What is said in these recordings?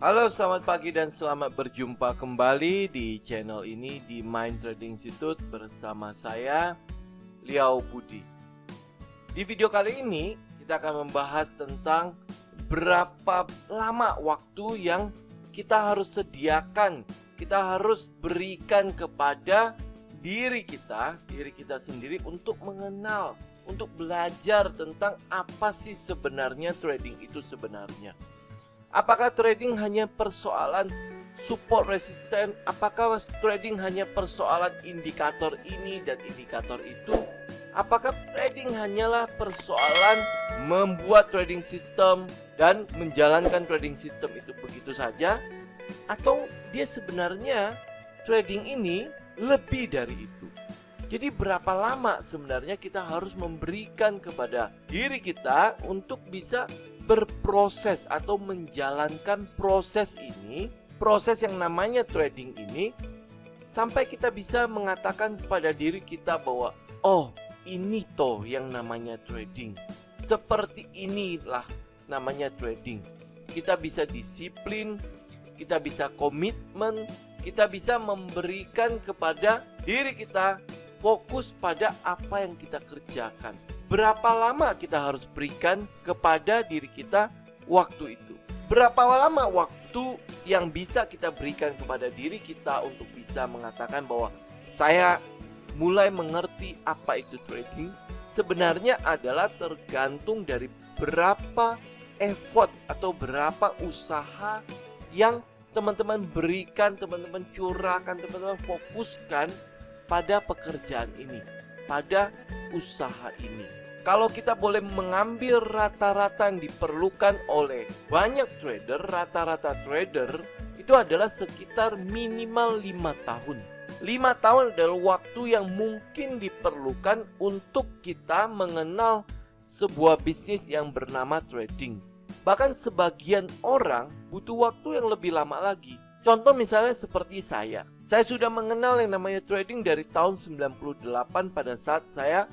Halo, selamat pagi dan selamat berjumpa kembali di channel ini di Mind Trading Institute bersama saya, Liao Budi. Di video kali ini kita akan membahas tentang berapa lama waktu yang kita harus sediakan, kita harus berikan kepada diri kita sendiri untuk mengenal, untuk belajar tentang apa sih sebenarnya trading itu sebenarnya. Apakah trading hanya persoalan support resisten? Apakah trading hanya persoalan indikator ini dan indikator itu? Apakah trading hanyalah persoalan membuat trading system dan menjalankan trading system itu begitu saja? Atau dia sebenarnya trading ini lebih dari itu? Jadi berapa lama sebenarnya kita harus memberikan kepada diri kita untuk bisa berproses atau menjalankan proses ini, proses yang namanya trading ini, sampai kita bisa mengatakan pada diri kita bahwa oh, ini toh yang namanya trading. Seperti inilah namanya trading. Kita bisa disiplin, kita bisa komitmen, kita bisa memberikan kepada diri kita fokus pada apa yang kita kerjakan. Berapa lama kita harus berikan kepada diri kita waktu itu? Berapa lama waktu yang bisa kita berikan kepada diri kita untuk bisa mengatakan bahwa saya mulai mengerti apa itu trading? Sebenarnya adalah tergantung dari berapa effort atau berapa usaha yang teman-teman berikan, teman-teman curahkan, teman-teman fokuskan pada pekerjaan ini, pada usaha ini. Kalau kita boleh mengambil rata-rata yang diperlukan oleh banyak trader, rata-rata trader itu adalah sekitar minimal 5 tahun. 5 tahun adalah waktu yang mungkin diperlukan untuk kita mengenal sebuah bisnis yang bernama trading. Bahkan sebagian orang butuh waktu yang lebih lama lagi. Contoh misalnya seperti saya. Saya sudah mengenal yang namanya trading dari tahun 98 pada saat saya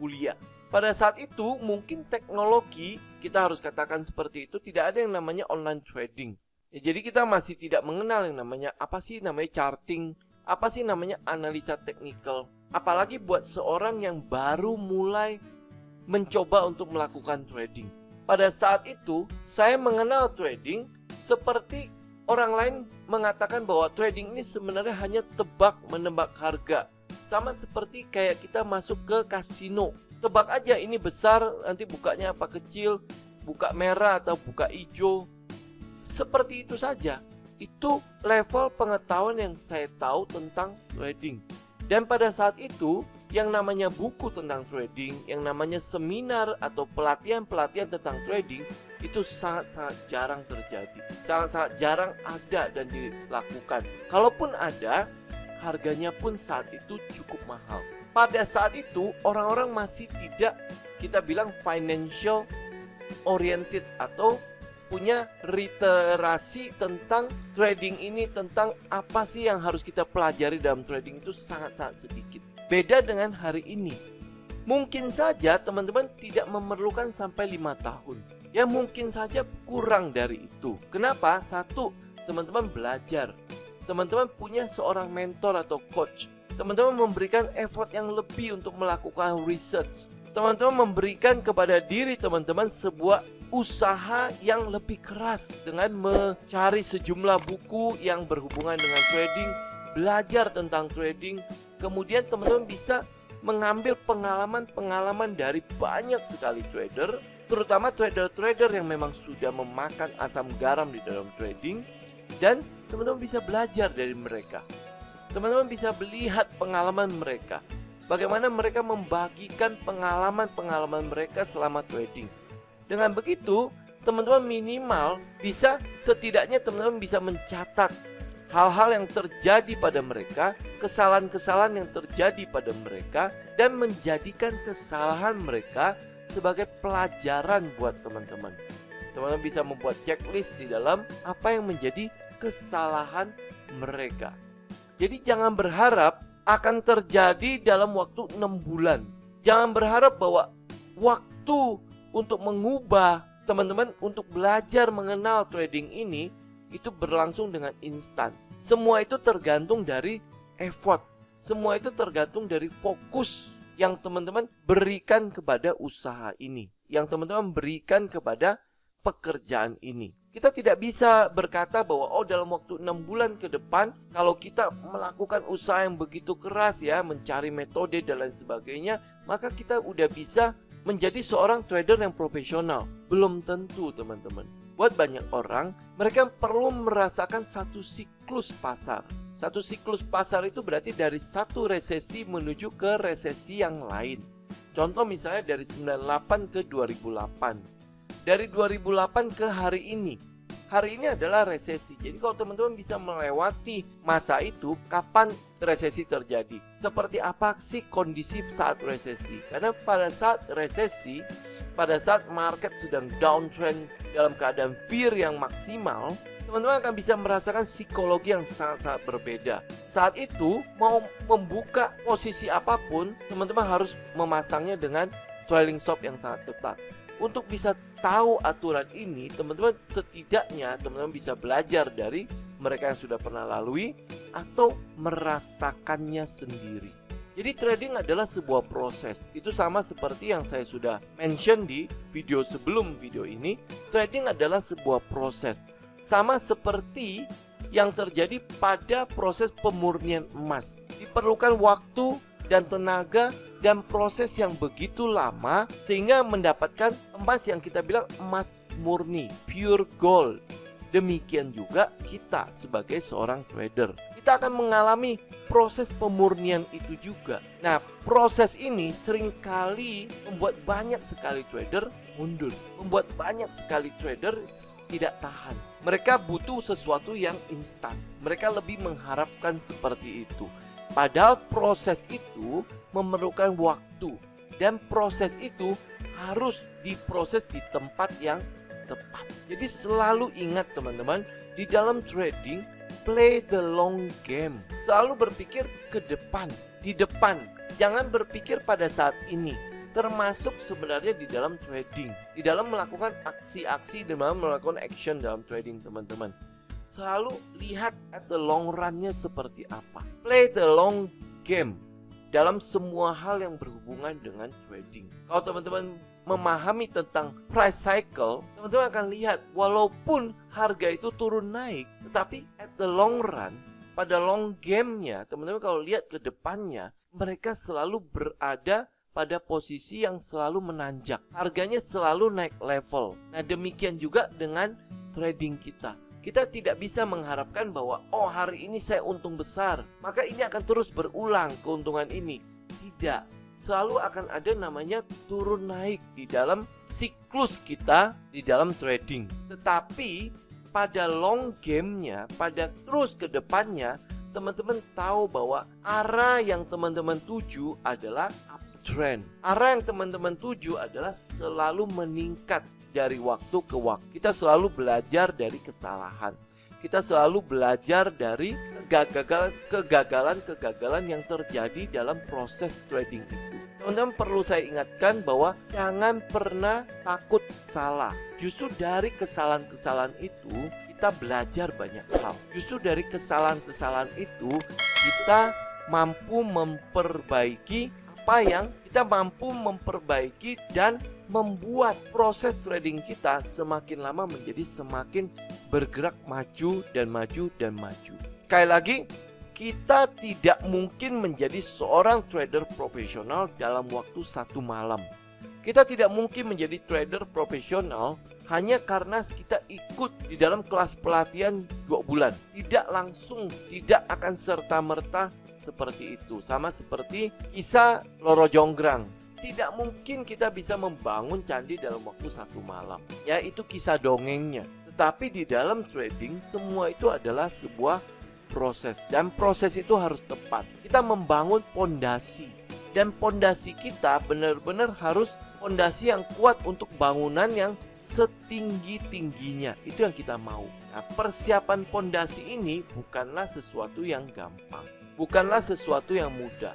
kuliah. Pada saat itu mungkin teknologi, kita harus katakan seperti itu, tidak ada yang namanya online trading. Jadi kita masih tidak mengenal yang namanya apa sih namanya charting, apa sih namanya analisa teknikal. Apalagi buat seorang yang baru mulai mencoba untuk melakukan trading. Pada saat itu saya mengenal trading seperti orang lain mengatakan bahwa trading ini sebenarnya hanya tebak menebak harga. Sama seperti kayak kita masuk ke kasino. Tebak aja ini besar, nanti bukanya apa kecil, buka merah atau buka hijau. Seperti itu saja. Itu level pengetahuan yang saya tahu tentang trading. Dan pada saat itu, yang namanya buku tentang trading, yang namanya seminar atau pelatihan-pelatihan tentang trading, itu sangat-sangat jarang terjadi. Sangat-sangat jarang ada dan dilakukan. Kalaupun ada, harganya pun saat itu cukup mahal. Pada saat itu orang-orang masih tidak kita bilang financial oriented atau punya literasi tentang trading ini, tentang apa sih yang harus kita pelajari dalam trading itu sangat-sangat sedikit. Beda dengan hari ini. Mungkin saja teman-teman tidak memerlukan sampai 5 tahun. Ya mungkin saja kurang dari itu. Kenapa? Satu, teman-teman belajar. Teman-teman punya seorang mentor atau coach. Teman-teman memberikan effort yang lebih untuk melakukan research. Teman-teman memberikan kepada diri teman-teman sebuah usaha yang lebih keras dengan mencari sejumlah buku yang berhubungan dengan trading, belajar tentang trading. Kemudian teman-teman bisa mengambil pengalaman-pengalaman dari banyak sekali trader, terutama trader-trader yang memang sudah memakan asam garam di dalam trading, dan teman-teman bisa belajar dari mereka. Teman-teman bisa melihat pengalaman mereka, bagaimana mereka membagikan pengalaman-pengalaman mereka selama trading. Dengan begitu, teman-teman minimal bisa, setidaknya teman-teman bisa mencatat hal-hal yang terjadi pada mereka, kesalahan-kesalahan yang terjadi pada mereka, dan menjadikan kesalahan mereka sebagai pelajaran buat teman-teman. Teman-teman bisa membuat checklist di dalam apa yang menjadi kesalahan mereka. Jadi jangan berharap akan terjadi dalam waktu 6 bulan. Jangan berharap bahwa waktu untuk mengubah teman-teman untuk belajar mengenal trading ini itu berlangsung dengan instan. Semua itu tergantung dari effort. Semua itu tergantung dari fokus yang teman-teman berikan kepada usaha ini, yang teman-teman berikan kepada pekerjaan ini. Kita tidak bisa berkata bahwa dalam waktu 6 bulan ke depan kalau kita melakukan usaha yang begitu keras ya, mencari metode dan lain sebagainya, maka kita udah bisa menjadi seorang trader yang profesional. Belum tentu, teman-teman. Buat banyak orang, mereka perlu merasakan satu siklus pasar. Satu siklus pasar itu berarti dari satu resesi menuju ke resesi yang lain. Contoh misalnya dari 98 ke 2008. Dari 2008 ke hari ini. Hari ini adalah resesi. Jadi kalau teman-teman bisa melewati masa itu, kapan resesi terjadi? Seperti apa sih kondisi saat resesi? Karena pada saat resesi, pada saat market sedang downtrend dalam keadaan fear yang maksimal, teman-teman akan bisa merasakan psikologi yang sangat-sangat berbeda. Saat itu, mau membuka posisi apapun, teman-teman harus memasangnya dengan trailing stop yang sangat ketat. Untuk bisa tahu aturan ini, teman-teman setidaknya teman-teman bisa belajar dari mereka yang sudah pernah lalui atau merasakannya sendiri. Jadi trading adalah sebuah proses. Itu sama seperti yang saya sudah mention di video sebelum video ini. Trading adalah sebuah proses. Sama seperti yang terjadi pada proses pemurnian emas. Diperlukan waktu dan tenaga dan proses yang begitu lama sehingga mendapatkan emas yang kita bilang emas murni, pure gold. Demikian juga kita sebagai seorang trader. Kita akan mengalami proses pemurnian itu juga. Nah, proses ini seringkali membuat banyak sekali trader mundur. Membuat banyak sekali trader tidak tahan. Mereka butuh sesuatu yang instan. Mereka lebih mengharapkan seperti itu. Padahal proses itu memerlukan waktu. Dan proses itu harus diproses di tempat yang tepat. Jadi selalu ingat teman-teman, di dalam trading, play the long game. Selalu berpikir ke depan, di depan. Jangan berpikir pada saat ini. Termasuk sebenarnya di dalam trading, di dalam melakukan aksi-aksi, di dalam melakukan action dalam trading, teman-teman. Selalu lihat at the long run-nya seperti apa. Play the long game dalam semua hal yang berhubungan dengan trading. Kalau teman-teman memahami tentang price cycle, teman-teman akan lihat walaupun harga itu turun naik, tetapi at the long run, pada long game-nya, teman-teman kalau lihat ke depannya, mereka selalu berada pada posisi yang selalu menanjak. Harganya selalu naik level. Nah, demikian juga dengan trading kita. Kita tidak bisa mengharapkan bahwa hari ini saya untung besar, maka ini akan terus berulang keuntungan ini. Tidak. Selalu akan ada namanya turun naik di dalam siklus kita di dalam trading. Tetapi pada long game-nya, pada terus ke depannya, teman-teman tahu bahwa arah yang teman-teman tuju adalah uptrend. Arah yang teman-teman tuju adalah selalu meningkat dari waktu ke waktu. Kita selalu belajar dari kesalahan. Kita selalu belajar dari kegagalan yang terjadi dalam proses trading itu. Teman-teman perlu saya ingatkan bahwa jangan pernah takut salah. Justru dari kesalahan-kesalahan itu kita belajar banyak hal. Justru dari kesalahan-kesalahan itu kita mampu memperbaiki dan membuat proses trading kita semakin lama menjadi semakin bergerak maju dan maju dan maju. Sekali lagi, kita tidak mungkin menjadi seorang trader profesional dalam waktu satu malam. Kita tidak mungkin menjadi trader profesional hanya karena kita ikut di dalam kelas pelatihan 2 bulan. Tidak langsung, tidak akan serta-merta seperti itu. Sama seperti kisah Loro Jonggrang. Tidak mungkin kita bisa membangun candi dalam waktu satu malam. Ya, itu kisah dongengnya. Tetapi di dalam trading semua itu adalah sebuah proses. Dan proses itu harus tepat. Kita membangun pondasi. Dan pondasi kita benar-benar harus pondasi yang kuat untuk bangunan yang setinggi-tingginya. Itu yang kita mau. Nah, persiapan pondasi ini bukanlah sesuatu yang gampang. Bukanlah sesuatu yang mudah.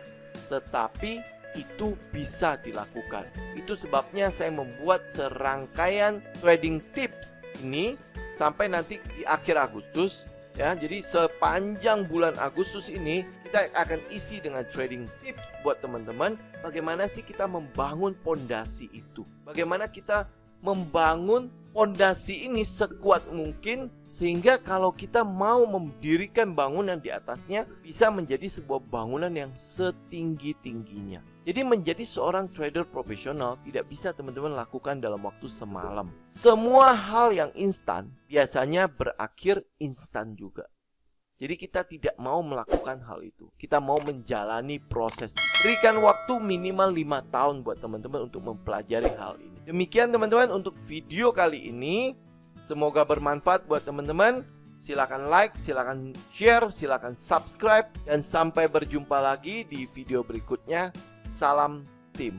Tetapi itu bisa dilakukan. Itu sebabnya saya membuat serangkaian trading tips ini sampai nanti di akhir Agustus ya. Jadi sepanjang bulan Agustus ini kita akan isi dengan trading tips buat teman-teman. Bagaimana sih kita membangun pondasi itu? Bagaimana kita membangun pondasi ini sekuat mungkin sehingga kalau kita mau mendirikan bangunan di atasnya bisa menjadi sebuah bangunan yang setinggi-tingginya. Jadi menjadi seorang trader profesional tidak bisa teman-teman lakukan dalam waktu semalam. Semua hal yang instan biasanya berakhir instan juga. Jadi kita tidak mau melakukan hal itu. Kita mau menjalani proses. Berikan waktu minimal 5 tahun buat teman-teman untuk mempelajari hal ini. Demikian teman-teman untuk video kali ini. Semoga bermanfaat buat teman-teman. Silakan like, silakan share, silakan subscribe. Dan sampai berjumpa lagi di video berikutnya. Salam tim.